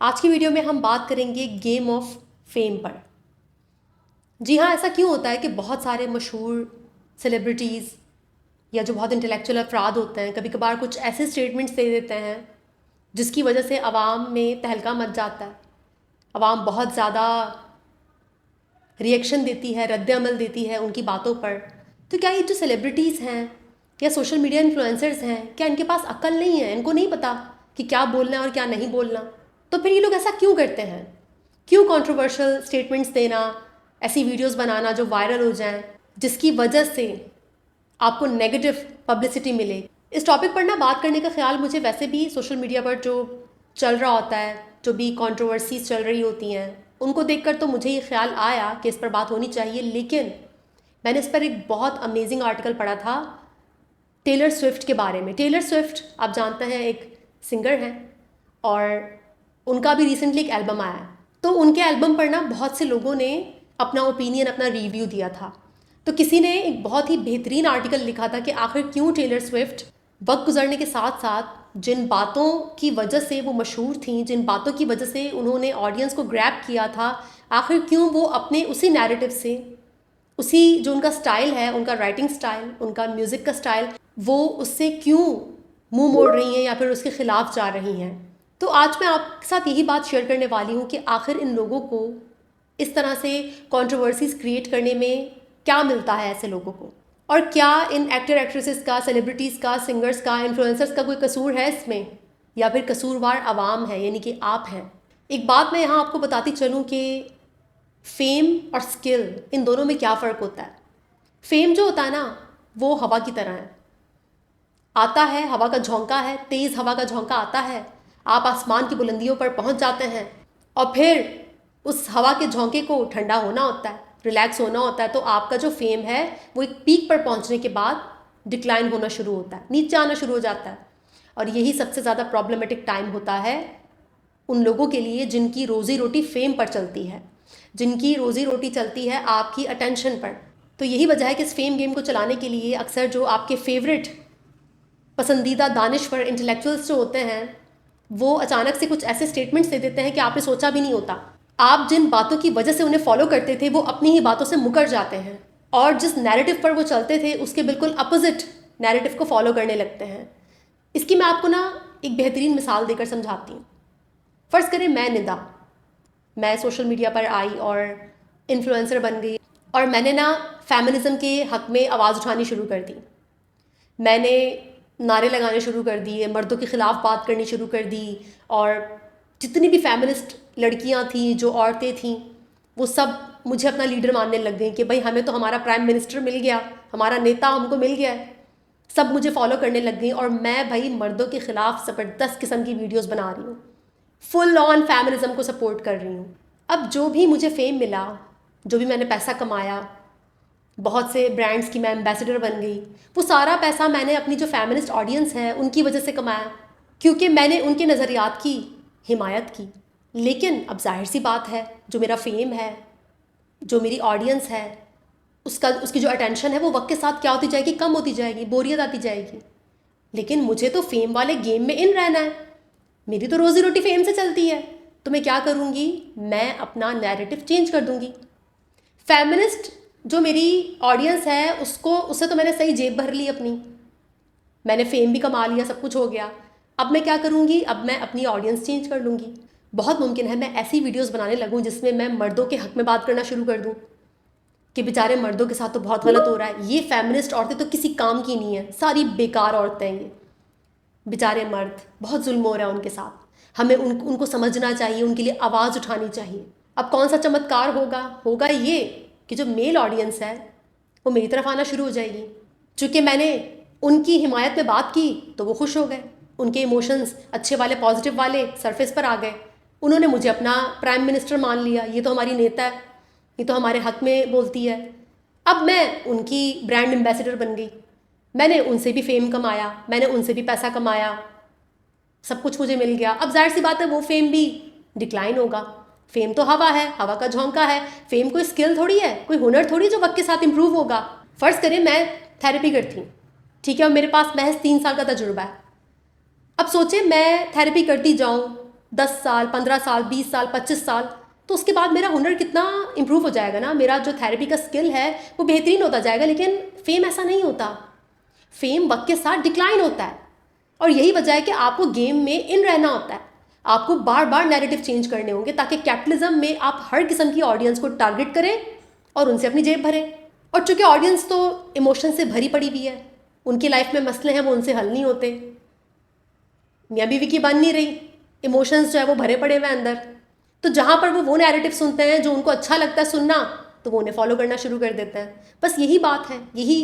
आज की वीडियो में हम बात करेंगे गेम ऑफ फेम पर। जी हाँ, ऐसा क्यों होता है कि बहुत सारे मशहूर सेलिब्रिटीज़ या जो बहुत इंटेलेक्चुअल अफराद होते हैं कभी कभार कुछ ऐसे स्टेटमेंट्स दे देते हैं जिसकी वजह से आवाम में तहलका मच जाता है। आवाम बहुत ज़्यादा रिएक्शन देती है, रद्द अमल देती है उनकी बातों पर। तो क्या ये जो सेलिब्रिटीज़ हैं या सोशल मीडिया इन्फ्लुएंसर्स हैं, क्या इनके पास अक्ल नहीं है? इनको नहीं पता कि क्या बोलना है और क्या नहीं बोलना? तो फिर ये लोग ऐसा क्यों करते हैं? क्यों कंट्रोवर्शियल स्टेटमेंट्स देना, ऐसी वीडियोस बनाना जो वायरल हो जाएं, जिसकी वजह से आपको नेगेटिव पब्लिसिटी मिले? इस टॉपिक पर ना बात करने का ख्याल मुझे वैसे भी सोशल मीडिया पर जो चल रहा होता है, जो भी कंट्रोवर्सीज चल रही होती हैं, उनको देखकर तो मुझे ये ख्याल आया कि इस पर बात होनी चाहिए। लेकिन मैंने इस पर एक बहुत अमेजिंग आर्टिकल पढ़ा था टेलर स्विफ्ट के बारे में। टेलर स्विफ्ट आप जानते हैं एक सिंगर हैं और उनका भी रिसेंटली एक एल्बम आया है। तो उनके एल्बम पर ना बहुत से लोगों ने अपना ओपिनियन, अपना रिव्यू दिया था। तो किसी ने एक बहुत ही बेहतरीन आर्टिकल लिखा था कि आखिर क्यों टेलर स्विफ्ट वक्त गुजरने के साथ साथ जिन बातों की वजह से वो मशहूर थी, जिन बातों की वजह से उन्होंने ऑडियंस को ग्रैब किया था, आखिर क्यों वो अपने उसी नैरेटिव से, उसी जो उनका स्टाइल है, उनका राइटिंग स्टाइल, उनका म्यूज़िक का स्टाइल, वो उससे क्यों मुंह मोड़ रही हैं या फिर उसके खिलाफ जा रही हैं। तो आज मैं आपके साथ यही बात शेयर करने वाली हूँ कि आखिर इन लोगों को इस तरह से कंट्रोवर्सीज क्रिएट करने में क्या मिलता है ऐसे लोगों को, और क्या इन एक्टर एक्ट्रेसेस का, सेलिब्रिटीज़ का, सिंगर्स का, इन्फ्लुएंसर्स का कोई कसूर है इसमें, या फिर कसूरवार आवाम है, यानी कि आप हैं। एक बात मैं यहाँ आपको बताती चलूँ कि फेम और स्किल, इन दोनों में क्या फ़र्क होता है। फेम जो होता है ना, वो हवा की तरह है, आता है, हवा का झोंका है, तेज़ हवा का झोंका आता है, आप आसमान की बुलंदियों पर पहुंच जाते हैं और फिर उस हवा के झोंके को ठंडा होना होता है, रिलैक्स होना होता है। तो आपका जो फेम है वो एक पीक पर पहुंचने के बाद डिक्लाइन होना शुरू होता है, नीचे आना शुरू हो जाता है। और यही सबसे ज़्यादा प्रॉब्लमेटिक टाइम होता है उन लोगों के लिए जिनकी रोज़ी रोटी फेम पर चलती है, जिनकी रोज़ी रोटी चलती है आपकी अटेंशन पर। तो यही वजह है कि इस फेम गेम को चलाने के लिए अक्सर जो आपके फेवरेट पसंदीदा दानिश्वर इंटेलेक्चुअल्स जो होते हैं, वो अचानक से कुछ ऐसे स्टेटमेंट्स दे देते हैं कि आपने सोचा भी नहीं होता। आप जिन बातों की वजह से उन्हें फॉलो करते थे वो अपनी ही बातों से मुकर जाते हैं और जिस नैरेटिव पर वो चलते थे उसके बिल्कुल अपोजिट नैरेटिव को फॉलो करने लगते हैं। इसकी मैं आपको ना एक बेहतरीन मिसाल देकर समझाती हूँ। फ़र्ज़ करें मैं सोशल मीडिया पर आई और इन्फ्लुएंसर बन गई और मैंने ना फेमिनिज़म के हक़ में आवाज़ उठानी शुरू कर दी। मैंने नारे लगाने शुरू कर दिए, मर्दों के ख़िलाफ़ बात करनी शुरू कर दी, और जितनी भी फेमिनिस्ट लड़कियां थीं, जो औरतें थीं, वो सब मुझे अपना लीडर मानने लग गई कि भाई हमें तो हमारा प्राइम मिनिस्टर मिल गया, हमारा नेता हमको मिल गया है। सब मुझे फॉलो करने लग गई और मैं भाई मर्दों के ख़िलाफ़ ज़बरदस्त किस्म की वीडियोस बना रही हूँ, फुल ऑन फेमिनिज़म को सपोर्ट कर रही हूँ। अब जो भी मुझे फेम मिला, जो भी मैंने पैसा कमाया, बहुत से ब्रांड्स की मैं एम्बेसडर बन गई, वो सारा पैसा मैंने अपनी जो फेमिनिस्ट ऑडियंस है उनकी वजह से कमाया, क्योंकि मैंने उनके नज़रियात की हिमायत की। लेकिन अब जाहिर सी बात है, जो मेरा फेम है, जो मेरी ऑडियंस है, उसकी जो अटेंशन है वो वक्त के साथ क्या होती जाएगी, कम होती जाएगी, बोरियत आती जाएगी। लेकिन मुझे तो फेम वाले गेम में इन रहना है, मेरी तो रोज़ी रोटी फेम से चलती है। तो मैं क्या करूँगी, मैं अपना नैरेटिव चेंज कर दूँगी। फेमिनिस्ट जो मेरी ऑडियंस है उससे तो मैंने सही जेब भर ली अपनी, मैंने फेम भी कमा लिया, सब कुछ हो गया। अब मैं क्या करूँगी, अब मैं अपनी ऑडियंस चेंज कर लूँगी। बहुत मुमकिन है मैं ऐसी वीडियोस बनाने लगूँ जिसमें मैं मर्दों के हक़ में बात करना शुरू कर दूँ कि बेचारे मर्दों के साथ तो बहुत गलत हो रहा है, ये फेमिनिस्ट औरतें तो किसी काम की नहीं है, सारी बेकार औरतें हैं, ये बेचारे मर्द, बहुत जुल्म हो रहा है उनके साथ, हमें उनको समझना चाहिए, उनके लिए आवाज़ उठानी चाहिए। अब कौन सा चमत्कार होगा ये कि जो मेल ऑडियंस है वो मेरी तरफ आना शुरू हो जाएगी। चूँकि मैंने उनकी हिमायत में बात की तो वो खुश हो गए, उनके इमोशंस अच्छे वाले, पॉजिटिव वाले सरफेस पर आ गए, उन्होंने मुझे अपना प्राइम मिनिस्टर मान लिया, ये तो हमारी नेता है, ये तो हमारे हक़ में बोलती है। अब मैं उनकी ब्रांड एम्बेसडर बन गई, मैंने उनसे भी फेम कमाया, मैंने उनसे भी पैसा कमाया, सब कुछ मुझे मिल गया। अब जाहिर सी बात है वो फेम भी डिक्लाइन होगा। फेम तो हवा है, हवा का झोंका है, फेम कोई स्किल थोड़ी है, कोई हुनर थोड़ी जो वक्त के साथ इंप्रूव होगा। फ़र्ज़ करें मैं थेरेपी करती हूँ, ठीक है, और मेरे पास महज 3 साल का तजुर्बा है। अब सोचें मैं थेरेपी करती जाऊँ, 10 साल, 15 साल, 20 साल, 25 साल, तो उसके बाद मेरा हुनर कितना इम्प्रूव हो जाएगा ना, मेरा जो थेरेपी का स्किल है वो बेहतरीन होता जाएगा। लेकिन फेम ऐसा नहीं होता, फेम वक्त के साथ डिक्लाइन होता है। और यही वजह है कि आपको गेम में इन रहना होता है, आपको बार बार नैरेटिव चेंज करने होंगे ताकि कैपिटलिज्म में आप हर किस्म की ऑडियंस को टारगेट करें और उनसे अपनी जेब भरें। और चूंकि ऑडियंस तो इमोशन से भरी पड़ी हुई है, उनकी लाइफ में मसले हैं वो उनसे हल नहीं होते, मियाँ बीवी की बन नहीं रही, इमोशंस जो है वो भरे पड़े हुए अंदर। तो जहाँ पर वो नैरेटिव सुनते हैं जो उनको अच्छा लगता है सुनना, तो वो उन्हें फॉलो करना शुरू कर देते हैं। बस यही बात है, यही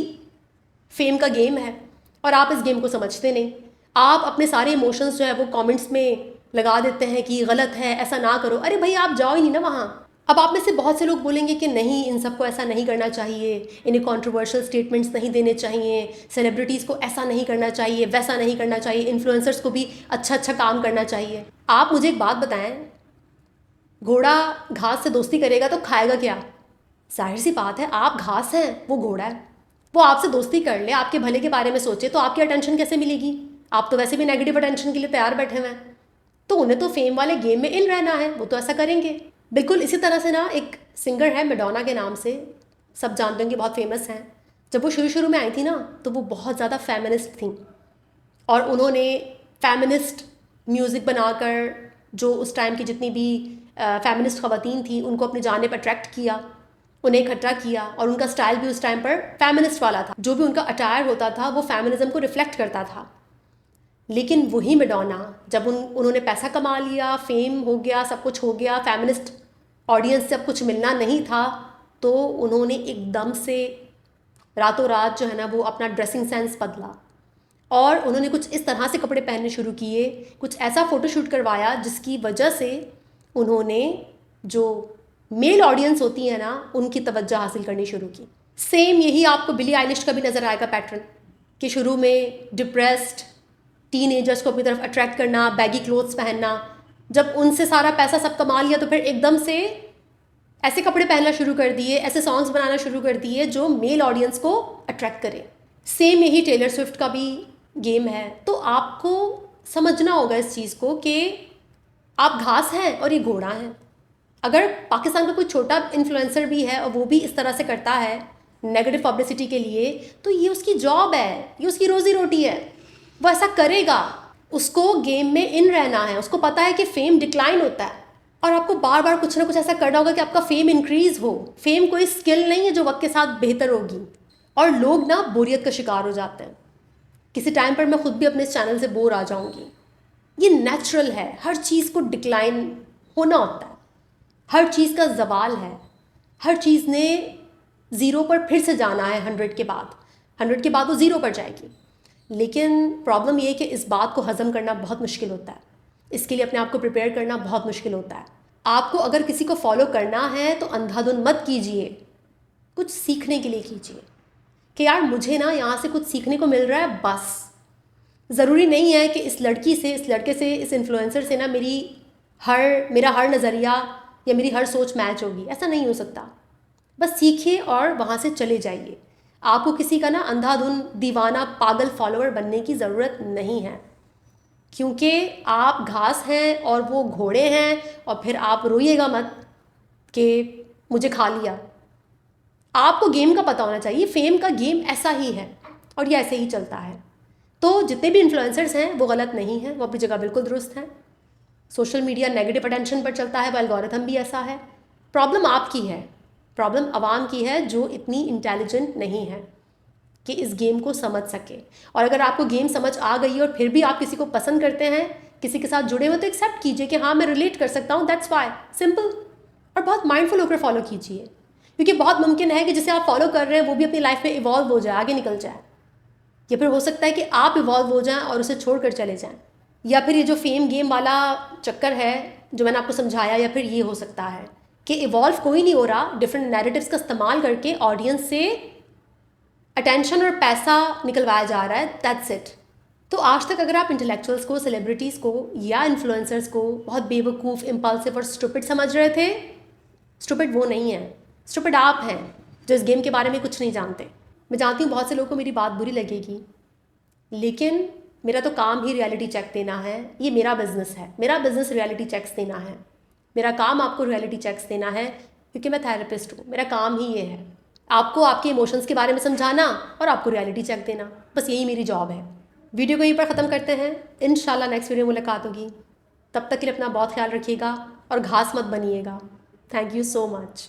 फेम का गेम है और आप इस गेम को समझते नहीं। आप अपने सारे इमोशंस जो है वो कमेंट्स में लगा देते हैं कि गलत है, ऐसा ना करो। अरे भाई आप जाओ ही नहीं ना वहाँ। अब आप में से बहुत से लोग बोलेंगे कि नहीं, इन सबको ऐसा नहीं करना चाहिए, इन्हें कंट्रोवर्शियल स्टेटमेंट्स नहीं देने चाहिए, सेलिब्रिटीज़ को ऐसा नहीं करना चाहिए, वैसा नहीं करना चाहिए, इन्फ्लुएंसर्स को भी अच्छा अच्छा काम करना चाहिए। आप मुझे एक बात बताएं, घोड़ा घास से दोस्ती करेगा तो खाएगा क्या? जाहिर सी बात है, आप घास हैं, वो घोड़ा है। वो आपसे दोस्ती कर ले, आपके भले के बारे में सोचे, तो आपकी अटेंशन कैसे मिलेगी? आप तो वैसे भी नेगेटिव अटेंशन के लिए तैयार बैठे हुए हैं। तो उन्हें तो फेम वाले गेम में इन रहना है, वो तो ऐसा करेंगे। बिल्कुल इसी तरह से ना एक सिंगर है मैडोना के नाम से, सब जानते होंगे, बहुत फेमस हैं। जब वो शुरू शुरू में आई थी ना, तो वो बहुत ज़्यादा फेमिनिस्ट थी और उन्होंने फेमिनिस्ट म्यूज़िक बनाकर जो उस टाइम की जितनी भी फेमिनिस्ट ख़वातीन थी उनको अपनी जानिब अट्रैक्ट किया, उन्हें इकट्ठा किया। और उनका स्टाइल भी उस टाइम पर फेमिनिस्ट वाला था, जो भी उनका अटायर होता था वो फेमिनिज्म को रिफ्लेक्ट करता था। लेकिन वही मैडोना जब उन्होंने पैसा कमा लिया, फेम हो गया, सब कुछ हो गया, फेमिनिस्ट ऑडियंस से अब कुछ मिलना नहीं था, तो उन्होंने एकदम से रातों रात जो है ना वो अपना ड्रेसिंग सेंस बदला और उन्होंने कुछ इस तरह से कपड़े पहनने शुरू किए, कुछ ऐसा फ़ोटोशूट करवाया जिसकी वजह से उन्होंने जो मेल ऑडियंस होती है ना उनकी तवज्जो हासिल करनी शुरू की। सेम यही आपको बिली आइलिश का भी नज़र आएगा पैटर्न, कि शुरू में डिप्रेस्ड टीनेजर्स को अपनी तरफ अट्रैक्ट करना, बैगी क्लोथ्स पहनना, जब उनसे सारा पैसा सब कमा लिया तो फिर एकदम से ऐसे कपड़े पहनना शुरू कर दिए, ऐसे सॉन्ग्स बनाना शुरू कर दिए जो मेल ऑडियंस को अट्रैक्ट करें। सेम यही टेलर स्विफ्ट का भी गेम है। तो आपको समझना होगा इस चीज़ को कि आप घास हैं और ये घोड़ा है। अगर पाकिस्तान का कोई छोटा इन्फ्लुएंसर भी है और वो भी इस तरह से करता है नेगेटिव पब्लिसिटी के लिए, तो ये उसकी जॉब है, ये उसकी रोज़ी रोटी है, वो ऐसा करेगा। उसको गेम में इन रहना है, उसको पता है कि फेम डिक्लाइन होता है और आपको बार बार कुछ ना कुछ ऐसा करना होगा कि आपका फेम इंक्रीज़ हो। फेम कोई स्किल नहीं है जो वक्त के साथ बेहतर होगी, और लोग ना बोरियत का शिकार हो जाते हैं। किसी टाइम पर मैं खुद भी अपने इस चैनल से बोर आ जाऊंगी। ये नेचुरल है, हर चीज़ को डिक्लाइन होना होता है, हर चीज़ का ज़वाल है, हर चीज़ ने ज़ीरो पर फिर से जाना है। 100 के बाद, 100 के बाद वो ज़ीरो पर जाएगी। लेकिन प्रॉब्लम ये है कि इस बात को हज़म करना बहुत मुश्किल होता है, इसके लिए अपने आप को प्रिपेयर करना बहुत मुश्किल होता है। आपको अगर किसी को फॉलो करना है तो अंधाधुन मत कीजिए, कुछ सीखने के लिए कीजिए कि यार मुझे ना यहाँ से कुछ सीखने को मिल रहा है। बस ज़रूरी नहीं है कि इस लड़की से, इस लड़के से, इस इन्फ्लुएंसर से ना मेरा हर नज़रिया या मेरी हर सोच मैच होगी, ऐसा नहीं हो सकता। बस सीखिए और वहाँ से चले जाइए। आपको किसी का ना अंधाधुन दीवाना पागल फॉलोअर बनने की ज़रूरत नहीं है, क्योंकि आप घास हैं और वो घोड़े हैं। और फिर आप रोइएगा मत कि मुझे खा लिया। आपको गेम का पता होना चाहिए, फेम का गेम ऐसा ही है और ये ऐसे ही चलता है। तो जितने भी इन्फ्लुएंसर्स हैं वो गलत नहीं हैं, वो अपनी जगह बिल्कुल दुरुस्त हैं। सोशल मीडिया नेगेटिव अटेंशन पर चलता है, वो एल्गोरिथम भी ऐसा है। प्रॉब्लम आपकी है, प्रॉब्लम आवाम की है जो इतनी इंटेलिजेंट नहीं है कि इस गेम को समझ सके। और अगर आपको गेम समझ आ गई और फिर भी आप किसी को पसंद करते हैं, किसी के साथ जुड़े हुए, तो एक्सेप्ट कीजिए कि हाँ मैं रिलेट कर सकता हूँ, दैट्स वाई, सिंपल। और बहुत माइंडफुल होकर फॉलो कीजिए, क्योंकि बहुत मुमकिन है कि जिसे आप फॉलो कर रहे हैं वो भी अपनी लाइफ में इवॉल्व हो जाए, आगे निकल जाए। या फिर हो सकता है कि आप इवॉल्व हो जाएं और उसे छोड़ कर चले जाएं। या फिर ये जो फेम गेम वाला चक्कर है जो मैंने आपको समझाया, या फिर ये हो सकता है कि इवॉल्व कोई नहीं हो रहा, डिफरेंट नैरेटिव्स का इस्तेमाल करके ऑडियंस से अटेंशन और पैसा निकलवाया जा रहा है, दैट्स इट। तो आज तक अगर आप इंटेलेक्चुअल्स को, सेलिब्रिटीज़ को या इन्फ्लुएंसर्स को बहुत बेवकूफ़, इम्पल्सिव और स्टूपिड समझ रहे थे, स्टूपिड वो नहीं है, स्टूपिड आप हैं जो इस गेम के बारे में कुछ नहीं जानते। मैं जानती हूँ बहुत से लोगों को मेरी बात बुरी लगेगी, लेकिन मेरा तो काम ही रियलिटी चेक देना है, ये मेरा बिजनेस है, मेरा बिजनेस रियलिटी चेक्स देना है। मेरा काम आपको रियलिटी चेक्स देना है क्योंकि मैं थेरेपिस्ट हूँ, मेरा काम ही ये है आपको आपके इमोशंस के बारे में समझाना और आपको रियलिटी चेक देना, बस यही मेरी जॉब है। वीडियो को यहीं पर ख़त्म करते हैं, इंशाल्लाह नेक्स्ट वीडियो में मुलाकात होगी। तब तक के लिए अपना बहुत ख्याल रखिएगा और घास मत बनिएगा। Thank you so much.